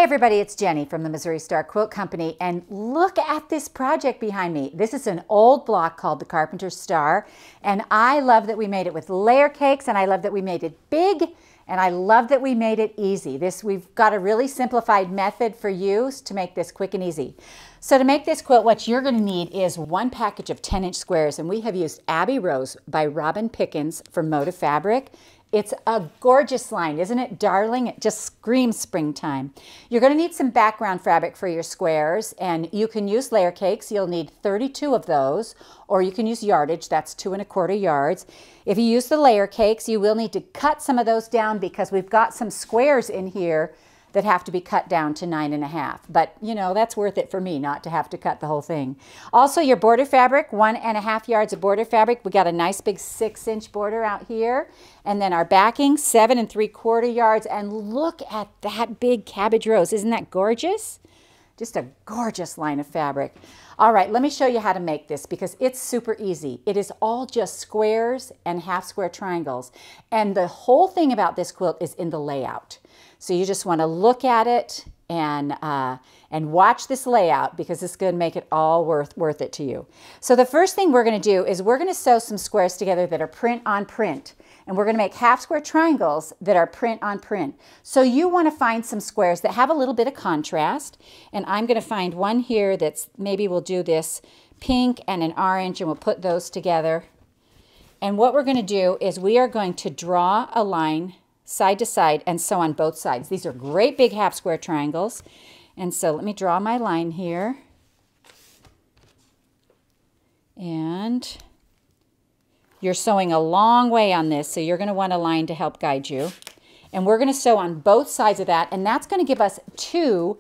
everybody, it's Jenny from the Missouri Star Quilt Company, and look at this project behind me. This is an old block called the Carpenter Star, and I love that we made it with layer cakes, and I love that we made it big, and I love that we made it easy. We've got a really simplified method for you to make this quick and easy. So to make this quilt, what you're going to need is one package of 10-inch squares, and we have used Abbey Rose by Robin Pickens for Motive Fabric. It's a gorgeous line, isn't it, darling? It just screams springtime. You're going to need some background fabric for your squares, and you can use layer cakes. You'll need 32 of those, or you can use yardage. That's 2 1/4 yards. If you use the layer cakes, you will need to cut some of those down because we've got some squares in here that have to be cut down to 9 1/2. But, you know, that's worth it for me not to have to cut the whole thing. Also, your border fabric, 1 1/2 yards of border fabric. We got a nice big 6-inch border out here. And then our backing, 7 3/4 yards. And look at that big cabbage rose. Isn't that gorgeous? Just a gorgeous line of fabric. All right, let me show you how to make this because it's super easy. It is all just squares and half square triangles. And the whole thing about this quilt is in the layout. So you just want to look at it and watch this layout because it's going to make it all worth it to you. So the first thing we're going to do is we're going to sew some squares together that are print on print. And we're going to make half square triangles that are print on print. So you want to find some squares that have a little bit of contrast. And I'm going to find one here that's, maybe we'll do this pink and an orange, and we'll put those together. And what we're going to do is we are going to draw a line side to side and sew on both sides. These are great big half square triangles. And so let me draw my line here. And you're sewing a long way on this, so you're going to want a line to help guide you. And we're going to sew on both sides of that, and that's going to give us two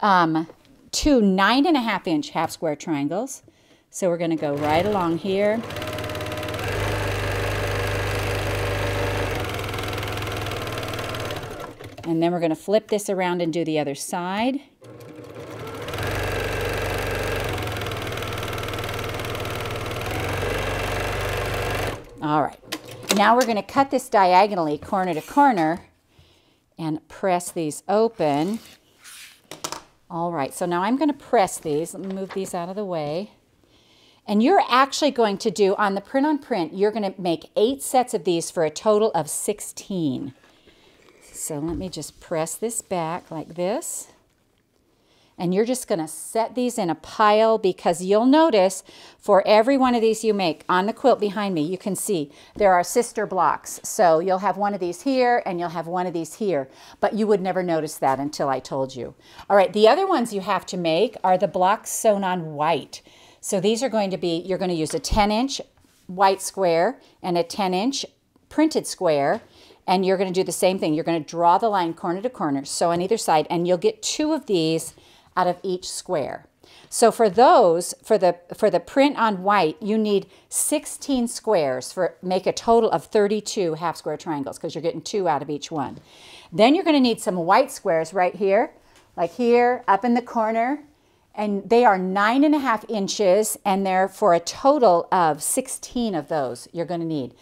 9 1/2-inch half square triangles. So we're going to go right along here. And then we're going to flip this around and do the other side. All right, now we're going to cut this diagonally corner to corner and press these open. All right, so now I'm going to press these. Let me move these out of the way. And you're actually going to do, on the print on print, you're going to make 8 sets of these for a total of 16. So let me just press this back like this. And you're just going to set these in a pile because you'll notice for every one of these you make on the quilt behind me, you can see there are sister blocks. So you'll have one of these here and you'll have one of these here, but you would never notice that until I told you. All right, the other ones you have to make are the blocks sewn on white. So these are going to be, you're going to use a 10-inch white square and a 10-inch printed square. And you're going to do the same thing. You're going to draw the line corner to corner, sew on either side, and you'll get 2 of these out of each square. So for those, for the print on white, you need 16 squares make a total of 32 half square triangles because you're getting 2 out of each one. Then you're going to need some white squares right here, like here, up in the corner, and they are 9 1/2 inches, and they're for a total of 16 of those you're going to need.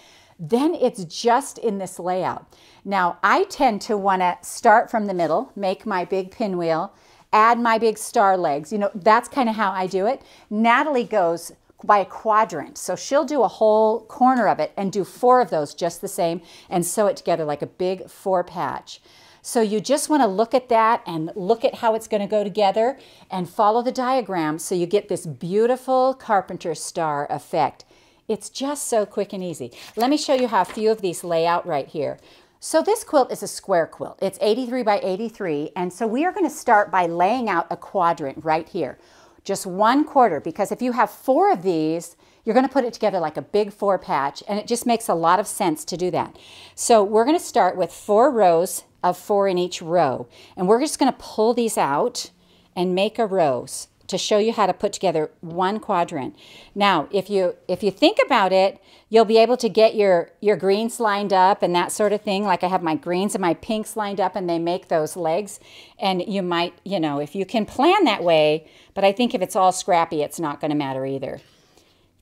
Then it's just in this layout. Now, I tend to want to start from the middle, make my big pinwheel, add my big star legs. You know, that's kind of how I do it. Natalie goes by a quadrant. So she'll do a whole corner of it and do 4 of those just the same and sew it together like a big 4 patch. So you just want to look at that and look at how it's going to go together and follow the diagram so you get this beautiful Carpenter star effect. It's just so quick and easy. Let me show you how a few of these lay out right here. So this quilt is a square quilt. It's 83 by 83, and so we are going to start by laying out a quadrant right here. Just 1/4, because if you have 4 of these, you're going to put it together like a big 4 patch, and it just makes a lot of sense to do that. So we're going to start with 4 rows of 4 in each row, and we're just going to pull these out and make a row to show you how to put together 1 quadrant. Now, if you think about it, you'll be able to get your greens lined up and that sort of thing. Like I have my greens and my pinks lined up and they make those legs. And you might, you know, if you can plan that way, but I think if it's all scrappy, it's not going to matter either.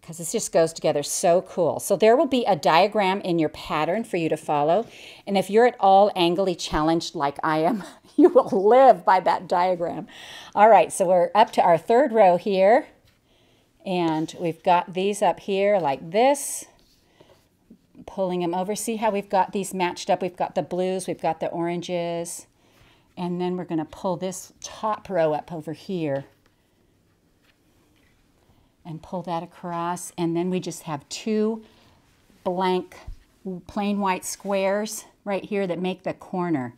because this just goes together so cool. So there will be a diagram in your pattern for you to follow. And if you're at all angly challenged like I am, you will live by that diagram. All right, so we're up to our third row here. And we've got these up here like this. Pulling them over. See how we've got these matched up? We've got the blues, we've got the oranges. And then we're going to pull this top row up over here. And pull that across, and then we just have two blank plain white squares right here that make the corner.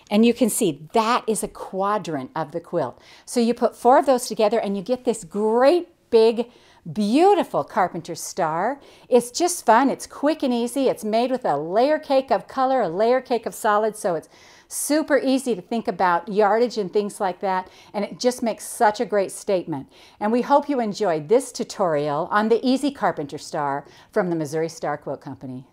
And you can see that is a quadrant of the quilt. So you put 4 of those together and you get this great big beautiful Carpenter star. It's just fun. It's quick and easy. It's made with a layer cake of color, a layer cake of solid, so it's super easy to think about yardage and things like that, and it just makes such a great statement. And we hope you enjoyed this tutorial on the Easy Carpenter Star from the Missouri Star Quilt Company.